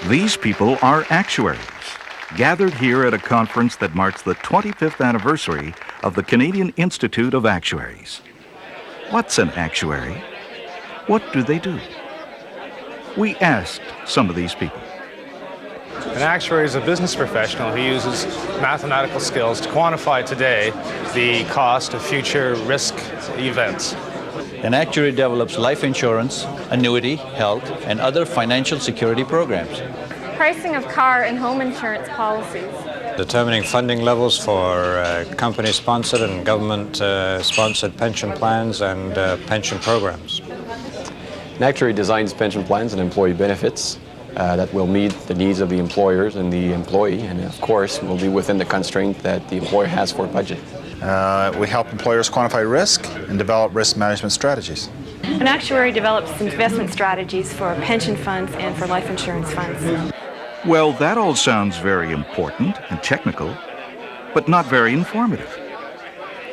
These people are actuaries, gathered here at a conference that marks the 25th anniversary of the Canadian Institute of Actuaries. What's an actuary? What do they do? We asked some of these people. An actuary is a business professional who uses mathematical skills to quantify today the cost of future risk events. An actuary develops life insurance, annuity, health, and other financial security programs. Pricing of car and home insurance policies. Determining funding levels for company-sponsored and government-sponsored pension plans and pension programs. An actuary designs pension plans and employee benefits that will meet the needs of the employers and the employee, and of course will be within the constraint that the employer has for budget. We help employers quantify risk and develop risk management strategies. An actuary develops investment strategies for pension funds and for life insurance funds. Well, that all sounds very important and technical, but not very informative.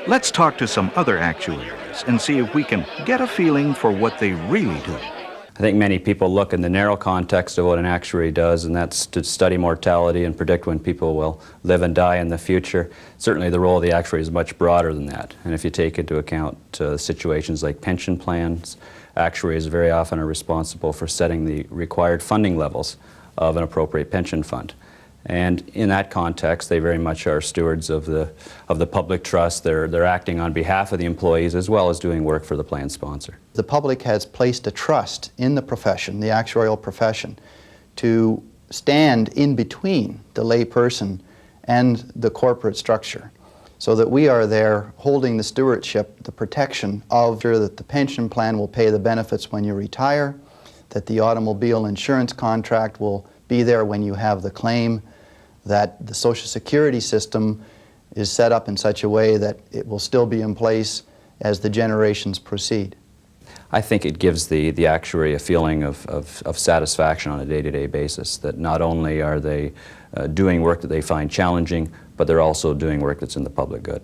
Let's talk to some other actuaries and see if we can get a feeling for what they really do. I think many people look in the narrow context of what an actuary does, and that's to study mortality and predict when people will live and die in the future. Certainly the role of the actuary is much broader than that. And if you take into account situations like pension plans, actuaries very often are responsible for setting the required funding levels of an appropriate pension fund. And in that context, they very much are stewards of the public trust. They're acting on behalf of the employees as well as doing work for the plan sponsor. The public has placed a trust in the profession, the actuarial profession, to stand in between the lay person and the corporate structure, so that we are there holding the stewardship, the protection of sure that the pension plan will pay the benefits when you retire, that the automobile insurance contract will be there when you have the claim, that the Social Security system is set up in such a way that it will still be in place as the generations proceed. I think it gives the actuary a feeling of satisfaction on a day-to-day basis, that not only are they doing work that they find challenging, but they're also doing work that's in the public good.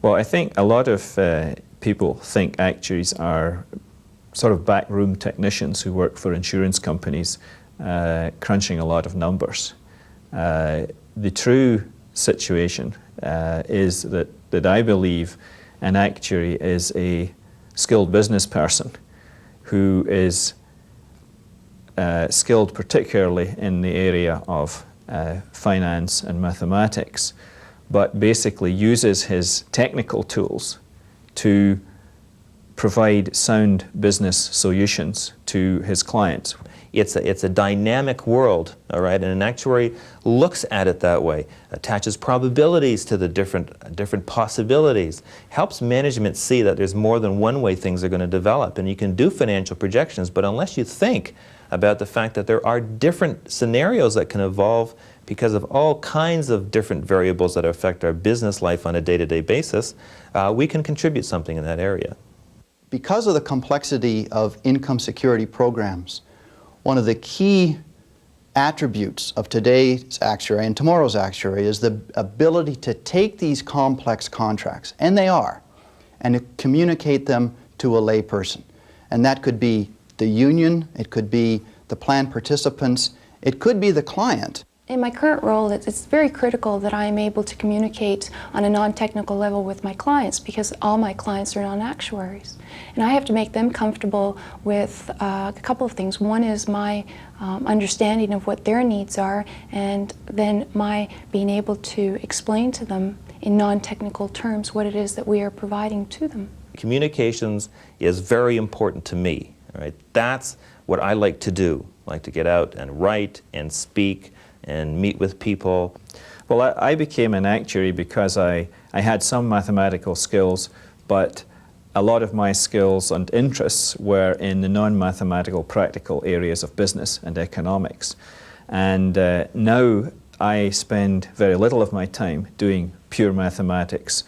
Well, I think a lot of people think actuaries are sort of backroom technicians who work for insurance companies, crunching a lot of numbers. The true situation is that I believe an actuary is a skilled business person who is skilled particularly in the area of finance and mathematics, but basically uses his technical tools to provide sound business solutions to his clients. It's a dynamic world, all right, and an actuary looks at it that way, attaches probabilities to the different possibilities, helps management see that there's more than one way things are going to develop, and you can do financial projections, but unless you think about the fact that there are different scenarios that can evolve because of all kinds of different variables that affect our business life on a day-to-day basis, we can contribute something in that area. Because of the complexity of income security programs, one of the key attributes of today's actuary and tomorrow's actuary is the ability to take these complex contracts, and they are, and to communicate them to a lay person. And that could be the union, it could be the plan participants, it could be the client. In my current role, it's very critical that I am able to communicate on a non-technical level with my clients, because all my clients are non-actuaries. And I have to make them comfortable with a couple of things. One is my understanding of what their needs are, and then my being able to explain to them in non-technical terms what it is that we are providing to them. Communications is very important to me, right? That's what I like to do. I like to get out and write and speak and meet with people. Well, I became an actuary because I had some mathematical skills, but a lot of my skills and interests were in the non-mathematical practical areas of business and economics. And now I spend very little of my time doing pure mathematics.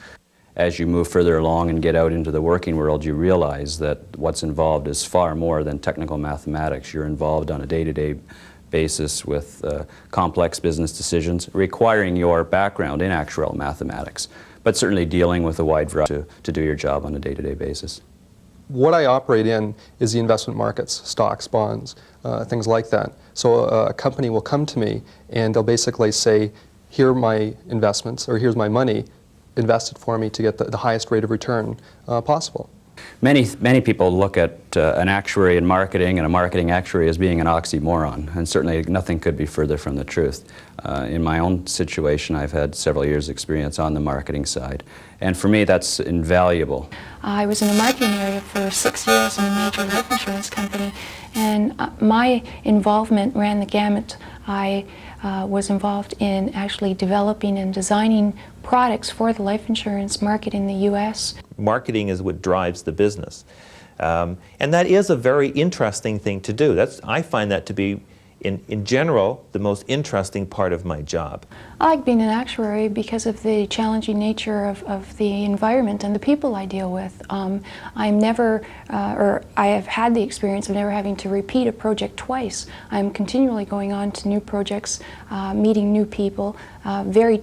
As you move further along and get out into the working world, you realize that what's involved is far more than technical mathematics. You're involved on a day-to-day basis with complex business decisions requiring your background in actuarial mathematics, but certainly dealing with a wide variety to do your job on a day-to-day basis. What I operate in is the investment markets, stocks, bonds, things like that. So a company will come to me and they'll basically say, here are my investments, or here's my money, invest it for me to get the highest rate of return possible. Many people look at an actuary in marketing and a marketing actuary as being an oxymoron, and certainly nothing could be further from the truth. In my own situation, I've had several years' experience on the marketing side, and for me that's invaluable. I was in the marketing area for 6 years in a major life insurance company, and my involvement ran the gamut. I was involved in actually developing and designing products for the life insurance market in the U.S. Marketing is what drives the business. And that is a very interesting thing to do. I find that to be, in general, the most interesting part of my job. I like being an actuary because of the challenging nature of the environment and the people I deal with. I'm never, or I have had the experience of never having to repeat a project twice. I'm continually going on to new projects, meeting new people, very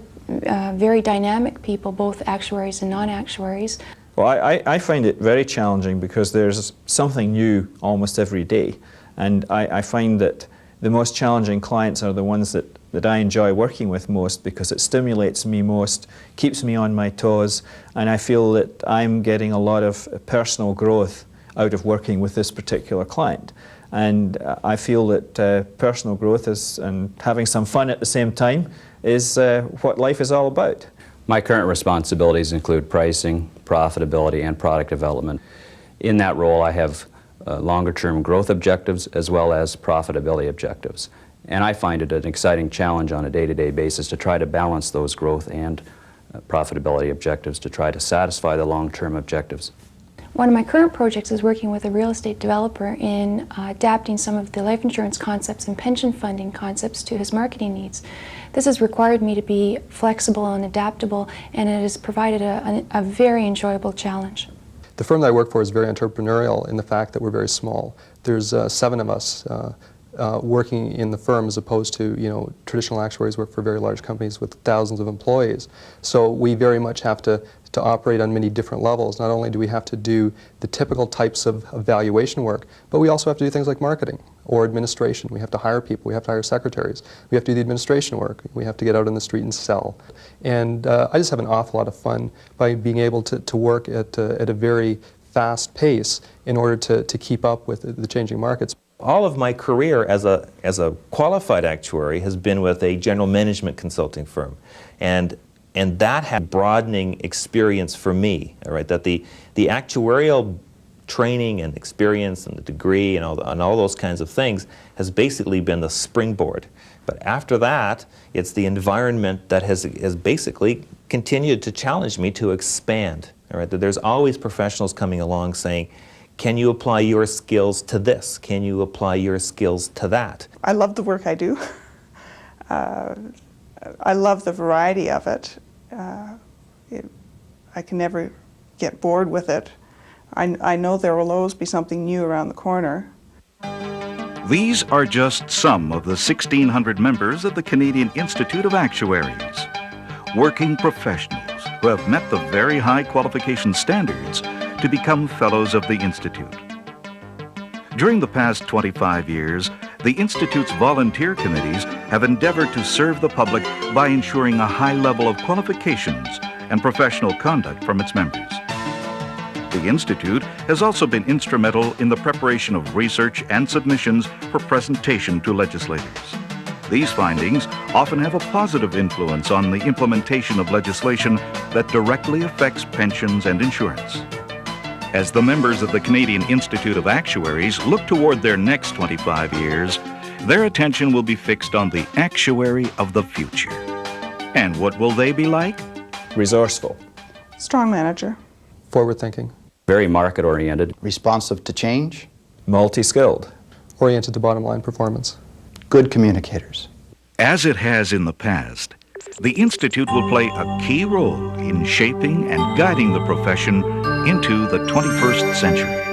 dynamic people, both actuaries and non-actuaries. Well, I find it very challenging because there's something new almost every day, and I find that the most challenging clients are the ones that I enjoy working with most, because it stimulates me most, keeps me on my toes, and I feel that I'm getting a lot of personal growth out of working with this particular client. And I feel that personal growth and having some fun at the same time is what life is all about. My current responsibilities include pricing, profitability, and product development. In that role, I have longer-term growth objectives as well as profitability objectives. And I find it an exciting challenge on a day-to-day basis to try to balance those growth and profitability objectives to try to satisfy the long-term objectives. One of my current projects is working with a real estate developer in adapting some of the life insurance concepts and pension funding concepts to his marketing needs. This has required me to be flexible and adaptable, and it has provided a very enjoyable challenge. The firm that I work for is very entrepreneurial in the fact that we're very small. There's 7 of us working in the firm, as opposed to, traditional actuaries work for very large companies with thousands of employees. So we very much have to operate on many different levels. Not only do we have to do the typical types of valuation work, but we also have to do things like marketing or administration. We have to hire people, we have to hire secretaries, we have to do the administration work, we have to get out on the street and sell. And I just have an awful lot of fun by being able to work at a very fast pace in order to keep up with the changing markets. All of my career as a qualified actuary has been with a general management consulting firm. And that had broadening experience for me, all right, that the actuarial training and experience and the degree and all those kinds of things has basically been the springboard. But after that, it's the environment that has basically continued to challenge me to expand, all right, that there's always professionals coming along saying, can you apply your skills to this? Can you apply your skills to that? I love the work I do. I love the variety of it. I can never get bored with it. I know there will always be something new around the corner. These are just some of the 1,600 members of the Canadian Institute of Actuaries, working professionals who have met the very high qualification standards to become fellows of the Institute. During the past 25 years, the Institute's volunteer committees have endeavored to serve the public by ensuring a high level of qualifications and professional conduct from its members. The Institute has also been instrumental in the preparation of research and submissions for presentation to legislators. These findings often have a positive influence on the implementation of legislation that directly affects pensions and insurance. As the members of the Canadian Institute of Actuaries look toward their next 25 years, their attention will be fixed on the actuary of the future. And what will they be like? Resourceful. Strong manager. Forward-thinking. Very market-oriented. Responsive to change. Multi-skilled. Oriented to bottom-line performance. Good communicators. As it has in the past, the Institute will play a key role in shaping and guiding the profession into the 21st century.